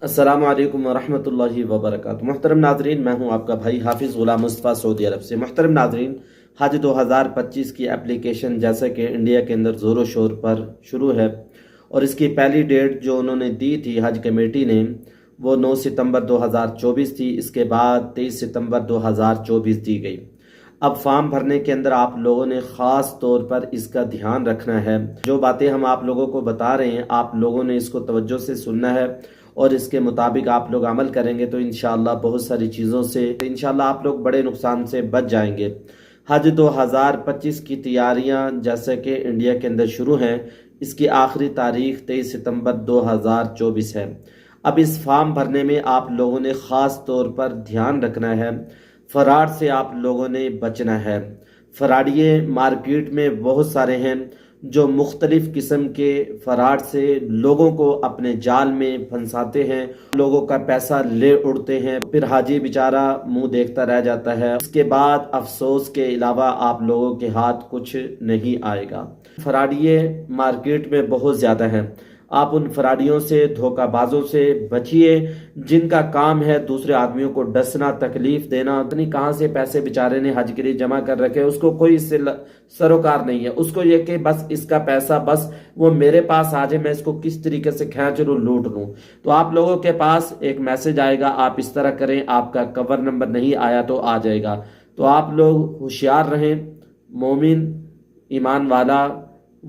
अस्सलाम वालेकुम वरहमतुल्लाहि वबरकातुहू। मुहतरम नाजरीन, मैं हूं आपका भाई हाफिज़ गुलाम मुस्तफ़ा सऊदी अरब से। मुहतरम नाजरीन, हज 2025 की एप्लीकेशन जैसे कि इंडिया के अंदर ज़ोरों शोर पर शुरू है और इसकी पहली डेट जो उन्होंने दी थी हज कमेटी ने वो 9 सितंबर 2024 थी। इसके बाद 23 सितंबर 2024 दी गई। अब फॉर्म भरने के अंदर आप लोगों ने ख़ास तौर पर इसका ध्यान रखना है। जो बातें हम आप लोगों को बता रहे हैं आप लोगों ने इसको तवज्जो से सुनना है और इसके मुताबिक आप लोग अमल करेंगे तो इंशाअल्लाह बहुत सारी चीज़ों से इंशाअल्लाह आप लोग बड़े नुकसान से बच जाएंगे। हज 2025 की तैयारियां जैसे कि इंडिया के अंदर शुरू हैं, इसकी आखिरी तारीख 23 सितंबर 2024 है। अब इस फॉर्म भरने में आप लोगों ने ख़ास तौर पर ध्यान रखना है, फ्रॉड से आप लोगों ने बचना है। फ्रॉडिये मार्केट में बहुत सारे हैं जो मुख्तलिफ किस्म के फ्रॉड से लोगों को अपने जाल में फंसाते हैं, लोगों का पैसा ले उड़ते हैं, फिर हाजी बेचारा मुंह देखता रह जाता है। इसके बाद अफसोस के अलावा आप लोगों के हाथ कुछ नहीं आएगा। फ्रॉडिये मार्केट में बहुत ज़्यादा हैं। आप उन फ्रॉडियों से, धोखाबाजों से बचिए जिनका काम है दूसरे आदमियों को डसना, तकलीफ देना। इतनी कहाँ से पैसे बेचारे ने हज के लिए जमा कर रखे, उसको कोई इससे सरोकार नहीं है। उसको ये कि बस इसका पैसा बस वो मेरे पास आ जाए, मैं इसको किस तरीके से खींच लूँ, लूट लूँ। तो आप लोगों के पास एक मैसेज आएगा, आप इस तरह करें, आपका कवर नंबर नहीं आया तो आ जाएगा। तो आप लोग होशियार रहें। मोमिन ईमान वाला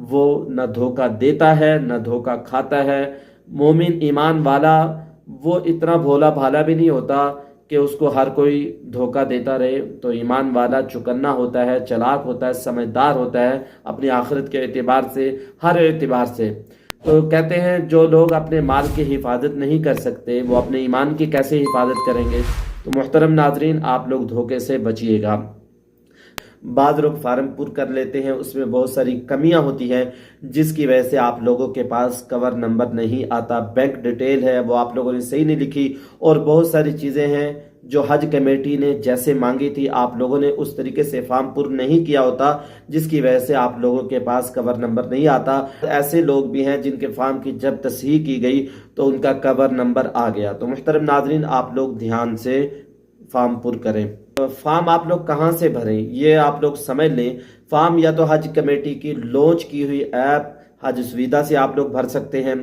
वो न धोखा देता है न धोखा खाता है। मोमिन ईमान वाला वो इतना भोला भाला भी नहीं होता कि उसको हर कोई धोखा देता रहे। तो ईमान वाला चौकन्ना होता है, चालाक होता है, समझदार होता है अपनी आखिरत के एतबार से, हर एतबार से। तो कहते हैं जो लोग अपने माल की हिफाजत नहीं कर सकते वो अपने ईमान की कैसे हिफाजत करेंगे। तो मुहतरम नाजरीन, आप लोग धोखे से बचिएगा। बाद लोग फार्म पुर कर लेते हैं, उसमें बहुत सारी कमियां होती हैं जिसकी वजह से आप लोगों के पास कवर नंबर नहीं आता। बैंक डिटेल है वो आप लोगों ने सही नहीं लिखी और बहुत सारी चीज़ें हैं जो हज कमेटी ने जैसे मांगी थी आप लोगों ने उस तरीके से फॉर्म पुर नहीं किया होता, जिसकी वजह से आप लोगों के पास कवर नंबर नहीं आता। ऐसे लोग भी हैं जिनके फॉर्म की जब तस्हीह की गई तो उनका कवर नंबर आ गया। तो मुहतरम नाजरीन, आप लोग ध्यान से फॉर्म पुर करें। फॉर्म आप लोग कहाँ से भरें ये आप लोग समझ लें। फॉर्म या तो हज कमेटी की लॉन्च की हुई ऐप हज सुविधा से आप लोग भर सकते हैं,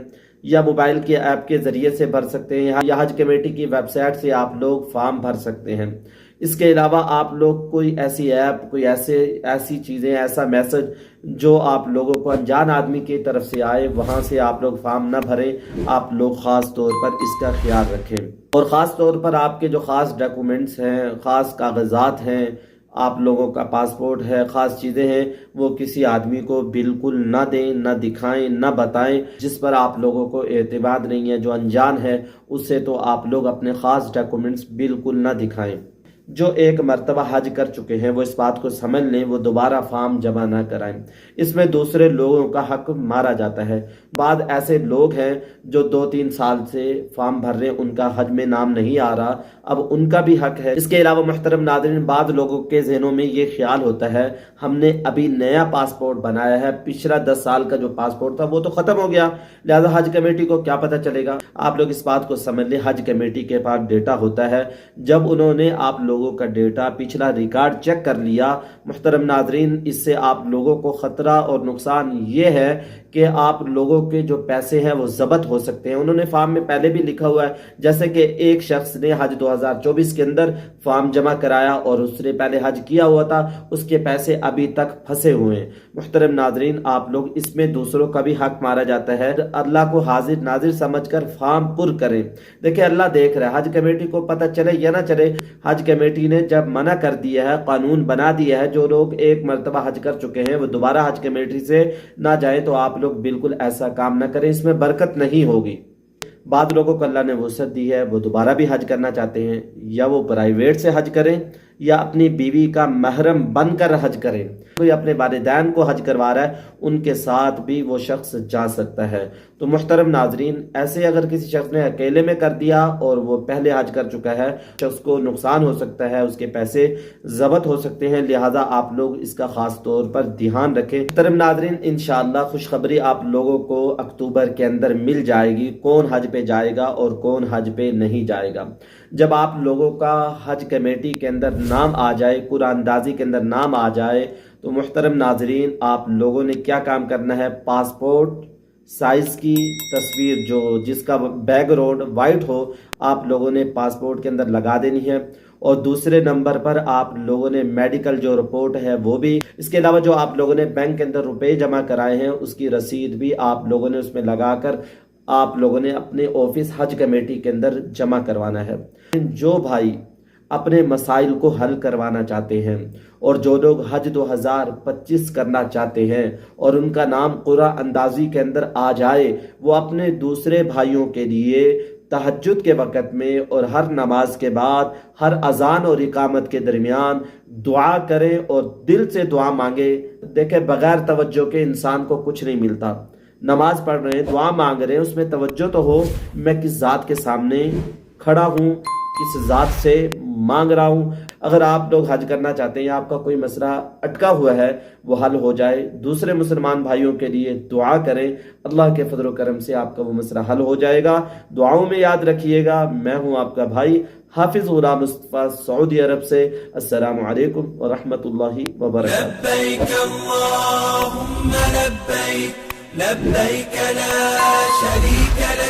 या मोबाइल के ऐप के ज़रिए से भर सकते हैं, या हज कमेटी की वेबसाइट से आप लोग फॉर्म भर सकते हैं। इसके अलावा आप लोग कोई ऐसी ऐप, कोई ऐसी चीज़ें, ऐसा मैसेज जो आप लोगों को अनजान आदमी की तरफ से आए वहाँ से आप लोग फॉर्म ना भरें। आप लोग ख़ास तौर पर इसका ख्याल रखें और ख़ास तौर पर आपके जो ख़ास डॉक्यूमेंट्स हैं, ख़ास कागजात हैं, आप लोगों का पासपोर्ट है, ख़ास चीज़ें हैं, वो किसी आदमी को बिल्कुल ना दें, ना दिखाएं, ना बताएं जिस पर आप लोगों को एतमाद नहीं है। जो अनजान है उससे तो आप लोग अपने ख़ास डॉक्यूमेंट्स बिल्कुल ना दिखाएं। जो एक मर्तबा हज कर चुके हैं वो इस बात को समझ लें, वो दोबारा फॉर्म जमा ना कराएं। इसमें दूसरे लोगों का हक मारा जाता है। बाद ऐसे लोग हैं जो 2-3 साल से फॉर्म भर रहे हैं, उनका हज में नाम नहीं आ रहा, अब उनका भी हक है। इसके अलावा मुहतरम नाज़रीन, बाद लोगों के जहनों में ये ख्याल होता है हमने अभी नया पासपोर्ट बनाया है, पिछला 10 साल का जो पासपोर्ट था वो तो ख़त्म हो गया, लिहाजा हज कमेटी को क्या पता चलेगा। आप लोग इस बात को समझ लें, हज कमेटी के पास डेटा होता है। जब उन्होंने आप लोगों का डेटा, पिछला रिकॉर्ड चेक कर लिया, मुहतरम नाजरीन, इससे आप लोगों को खतरा और नुकसान ये है कि आप लोगों के जो पैसे हैं वो जब्त हो सकते हैं। उन्होंने फॉर्म में पहले भी लिखा हुआ है, जैसे कि एक शख्स ने हज 2024 के अंदर फॉर्म जमा कराया और उसने पहले हज किया हुआ था, उसके पैसे अभी तक फंसे हुए हैं। मुहतरम नाजरीन, आप लोग इसमें दूसरों का भी हक मारा जाता है। अल्लाह को हाजिर नाजिर समझकर फॉर्म पुर करें। देखिए, अल्लाह देख रहा है। हज कमेटी को पता चले या ना चले, हज कमेटी ने जब मना कर दिया है, कानून बना दिया है, जो लोग एक मरतबा हज कर चुके हैं वो दोबारा हज कमेटी से ना जाए। तो आप लोग बिल्कुल ऐसा काम ना करें, इसमें बरकत नहीं होगी। बाद लोगों को अल्लाह ने वसअत दी है, वो दोबारा भी हज करना चाहते हैं, या वो प्राइवेट से हज करें یا اپنی بیوی کا محرم بن کر حج کرے، کوئی اپنے والدین کو حج کروا رہا ہے ان کے ساتھ بھی وہ شخص جا سکتا ہے۔ تو محترم ناظرین، ایسے اگر کسی شخص نے اکیلے میں کر دیا اور وہ پہلے حج کر چکا ہے، شخص کو نقصان ہو سکتا ہے، اس کے پیسے ضبط ہو سکتے ہیں، لہٰذا آپ لوگ اس کا خاص طور پر دھیان رکھیں۔ محترم ناظرین، انشاءاللہ خوشخبری آپ لوگوں کو اکتوبر کے اندر مل جائے گی، کون حج پہ جائے گا اور کون حج پہ نہیں جائے گا۔ جب آپ لوگوں کا حج کمیٹی کے اندر نام آ جائے، قرآن اندازی کے اندر نام آ جائے، تو محترم ناظرین آپ لوگوں نے کیا کام کرنا ہے، پاسپورٹ سائز کی تصویر جس کا بیک گراؤنڈ وائٹ ہو، آپ لوگوں نے پاسپورٹ کے اندر لگا دینی ہے، اور دوسرے نمبر پر آپ لوگوں نے میڈیکل جو رپورٹ ہے وہ بھی، اس کے علاوہ جو آپ لوگوں نے بینک کے اندر روپے جمع کرائے ہیں اس کی رسید بھی آپ لوگوں نے اس میں لگا کر آپ لوگوں نے اپنے آفس حج کمیٹی کے اندر جمع کروانا ہے۔ جو بھائی اپنے مسائل کو حل کروانا چاہتے ہیں اور جو لوگ حج 2025 کرنا چاہتے ہیں اور ان کا نام قرعہ اندازی کے اندر آ جائے، وہ اپنے دوسرے بھائیوں کے لیے تہجد کے وقت میں اور ہر نماز کے بعد، ہر اذان اور اقامت کے درمیان دعا کریں اور دل سے دعا مانگے۔ دیکھیں، بغیر توجہ کے انسان کو کچھ نہیں ملتا۔ نماز پڑھ رہے ہیں، دعا مانگ رہے ہیں، اس میں توجہ تو ہو، میں کس ذات کے سامنے کھڑا ہوں، کس ذات سے مانگ رہا ہوں۔ اگر آپ لوگ حج کرنا چاہتے ہیں یا آپ کا کوئی مسئلہ اٹکا ہوا ہے وہ حل ہو جائے، دوسرے مسلمان بھائیوں کے لیے دعا کریں، اللہ کے فضل و کرم سے آپ کا وہ مسئلہ حل ہو جائے گا۔ دعاؤں میں یاد رکھیے گا، میں ہوں آپ کا بھائی حافظ غلام مصطفیٰ، سعودی عرب سے۔ السلام علیکم ورحمۃ اللہ وبرکاتہ۔ لبيك اللهم لبيك، لبيك لا شريك لك